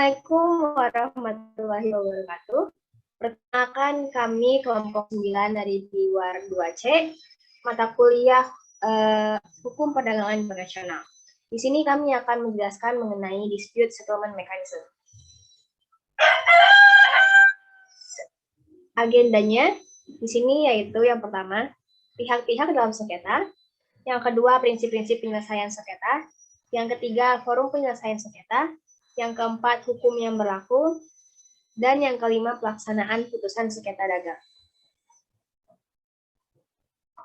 Assalamualaikum warahmatullahi wabarakatuh. Perkenalkan kami kelompok 9 dari Diwar 2C, mata kuliah Hukum Perdagangan Internasional. Di sini kami akan menjelaskan mengenai Dispute Settlement Mechanism. Agendanya di sini yaitu yang pertama, pihak-pihak dalam sengketa, yang kedua, prinsip-prinsip penyelesaian sengketa, yang ketiga, forum penyelesaian sengketa, yang keempat, hukum yang berlaku, dan yang kelima, pelaksanaan putusan sengketa dagang.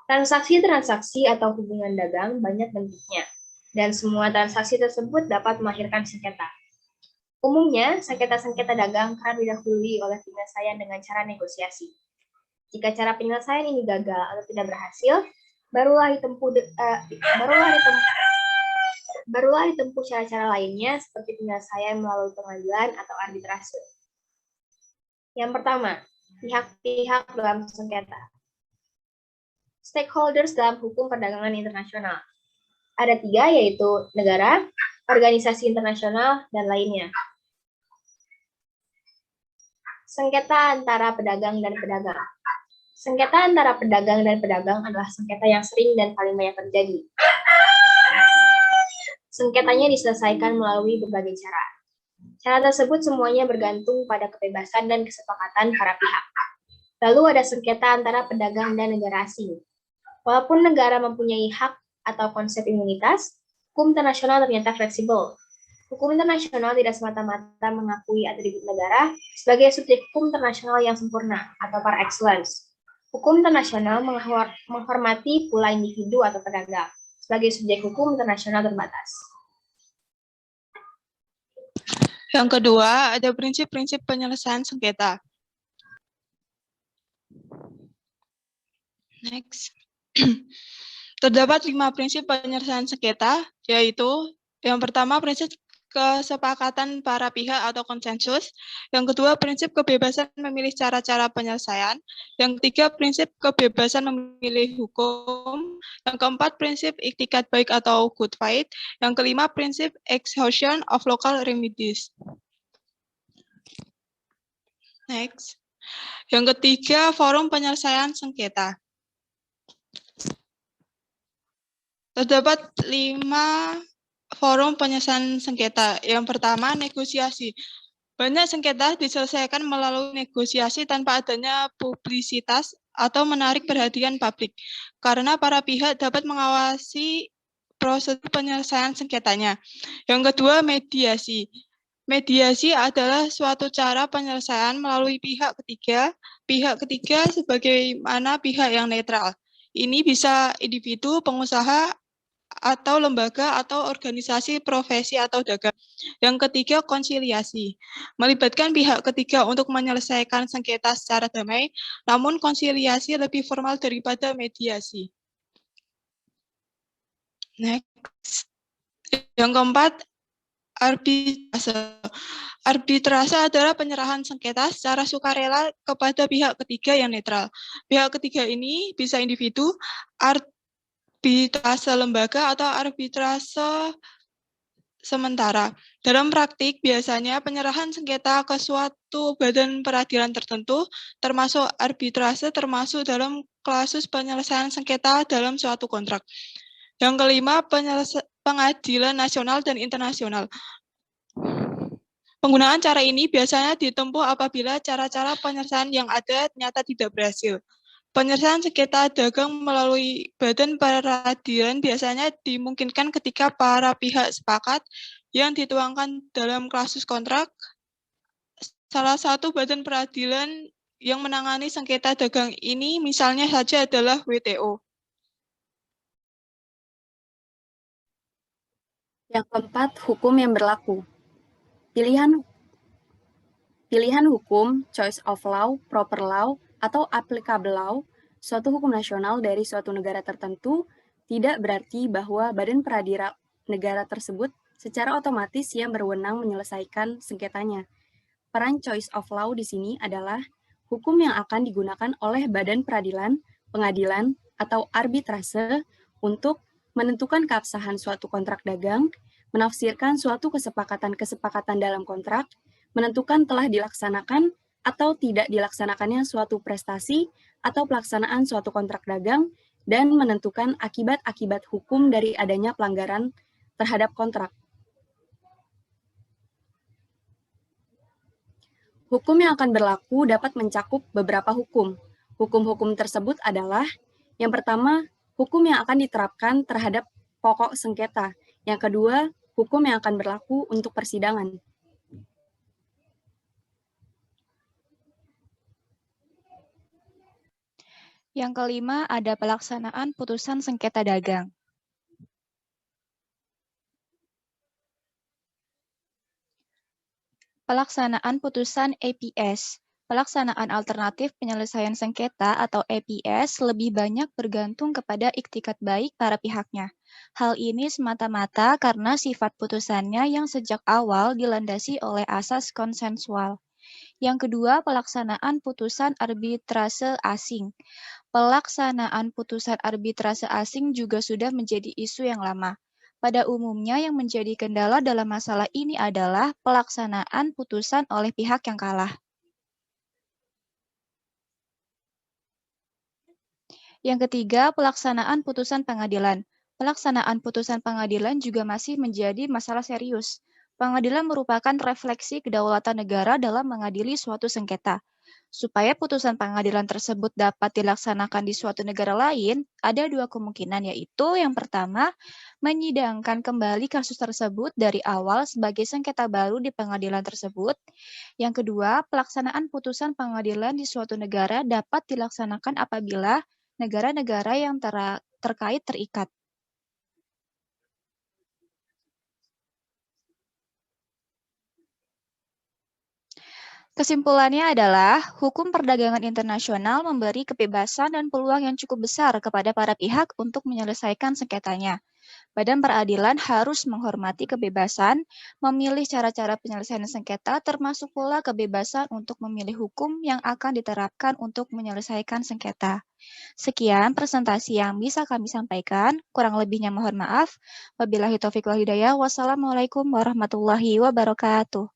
Transaksi-transaksi atau hubungan dagang banyak bentuknya, dan semua transaksi tersebut dapat melahirkan sengketa. Umumnya, sengketa-sengketa dagang kerap didahului oleh penyelesaian dengan cara negosiasi. Jika cara penyelesaian ini gagal atau tidak berhasil, barulah ditempuh cara-cara lainnya seperti penyelesaian melalui pengadilan atau arbitrase. Yang pertama, pihak-pihak dalam sengketa. Stakeholders dalam hukum perdagangan internasional. Ada 3, yaitu negara, organisasi internasional, dan lainnya. Sengketa antara pedagang dan pedagang. Sengketa antara pedagang dan pedagang adalah sengketa yang sering dan paling banyak terjadi. Sengketanya diselesaikan melalui berbagai cara. Cara tersebut semuanya bergantung pada kebebasan dan kesepakatan para pihak. Lalu ada sengketa antara pedagang dan negara asing. Walaupun negara mempunyai hak atau konsep imunitas, hukum internasional ternyata fleksibel. Hukum internasional tidak semata-mata mengakui atribut negara sebagai subjek hukum internasional yang sempurna atau par excellence. Hukum internasional menghormati pula individu atau pedagang sebagai subjek hukum internasional terbatas. Yang kedua, ada prinsip-prinsip penyelesaian sengketa. Next. Terdapat 5 prinsip penyelesaian sengketa, yaitu yang pertama prinsip kesepakatan para pihak atau konsensus, yang kedua prinsip kebebasan memilih cara-cara penyelesaian, yang ketiga prinsip kebebasan memilih hukum, yang keempat prinsip iktikat baik atau good faith, yang kelima prinsip exhaustion of local remedies. Next. Yang ketiga forum penyelesaian sengketa. Terdapat 5 forum penyelesaian sengketa. Yang pertama, negosiasi. Banyak sengketa diselesaikan melalui negosiasi tanpa adanya publisitas atau menarik perhatian publik, karena para pihak dapat mengawasi prosedur penyelesaian sengketanya. Yang kedua, mediasi. Mediasi adalah suatu cara penyelesaian melalui pihak ketiga sebagaimana pihak yang netral. Ini bisa individu, pengusaha, atau lembaga atau organisasi profesi atau dagang. Yang ketiga, konsiliasi. Melibatkan pihak ketiga untuk menyelesaikan sengketa secara damai, namun konsiliasi lebih formal daripada mediasi. Next. Yang keempat, arbitrase. Arbitrase adalah penyerahan sengketa secara sukarela kepada pihak ketiga yang netral. Pihak ketiga ini bisa individu, arbitrase lembaga, atau arbitrase sementara. Dalam praktik, biasanya penyerahan sengketa ke suatu badan peradilan tertentu, termasuk arbitrase, termasuk dalam klausus penyelesaian sengketa dalam suatu kontrak. Yang kelima, pengadilan nasional dan internasional. Penggunaan cara ini biasanya ditempuh apabila cara-cara penyelesaian yang ada ternyata tidak berhasil. Penyelesaian sengketa dagang melalui badan peradilan biasanya dimungkinkan ketika para pihak sepakat yang dituangkan dalam klausus kontrak. Salah satu badan peradilan yang menangani sengketa dagang ini misalnya saja adalah WTO. Yang keempat, hukum yang berlaku. Pilihan hukum, choice of law, proper law, atau applicable law, suatu hukum nasional dari suatu negara tertentu, tidak berarti bahwa badan peradilan negara tersebut secara otomatis yang berwenang menyelesaikan sengketanya. Peran choice of law di sini adalah hukum yang akan digunakan oleh badan peradilan, pengadilan, atau arbitrase untuk menentukan keabsahan suatu kontrak dagang, menafsirkan suatu kesepakatan dalam kontrak, menentukan telah dilaksanakan atau tidak dilaksanakannya suatu prestasi atau pelaksanaan suatu kontrak dagang, dan menentukan akibat-akibat hukum dari adanya pelanggaran terhadap kontrak. Hukum yang akan berlaku dapat mencakup beberapa hukum. Hukum-hukum tersebut adalah, yang pertama, hukum yang akan diterapkan terhadap pokok sengketa. Yang kedua, hukum yang akan berlaku untuk persidangan. Yang kelima, ada pelaksanaan putusan sengketa dagang. Pelaksanaan putusan APS. Pelaksanaan alternatif penyelesaian sengketa atau APS lebih banyak bergantung kepada iktikat baik para pihaknya. Hal ini semata-mata karena sifat putusannya yang sejak awal dilandasi oleh asas konsensual. Yang kedua, pelaksanaan putusan arbitrase asing. Pelaksanaan putusan arbitrase asing juga sudah menjadi isu yang lama. Pada umumnya yang menjadi kendala dalam masalah ini adalah pelaksanaan putusan oleh pihak yang kalah. Yang ketiga, pelaksanaan putusan pengadilan. Pelaksanaan putusan pengadilan juga masih menjadi masalah serius. Pengadilan merupakan refleksi kedaulatan negara dalam mengadili suatu sengketa. Supaya putusan pengadilan tersebut dapat dilaksanakan di suatu negara lain, ada dua kemungkinan, yaitu yang pertama, menyidangkan kembali kasus tersebut dari awal sebagai sengketa baru di pengadilan tersebut. Yang kedua, pelaksanaan putusan pengadilan di suatu negara dapat dilaksanakan apabila negara-negara yang terkait terikat. Kesimpulannya adalah, hukum perdagangan internasional memberi kebebasan dan peluang yang cukup besar kepada para pihak untuk menyelesaikan sengketanya. Badan peradilan harus menghormati kebebasan, memilih cara-cara penyelesaian sengketa, termasuk pula kebebasan untuk memilih hukum yang akan diterapkan untuk menyelesaikan sengketa. Sekian presentasi yang bisa kami sampaikan, kurang lebihnya mohon maaf. Wabillahi taufiq wal hidayah. Wassalamualaikum warahmatullahi wabarakatuh.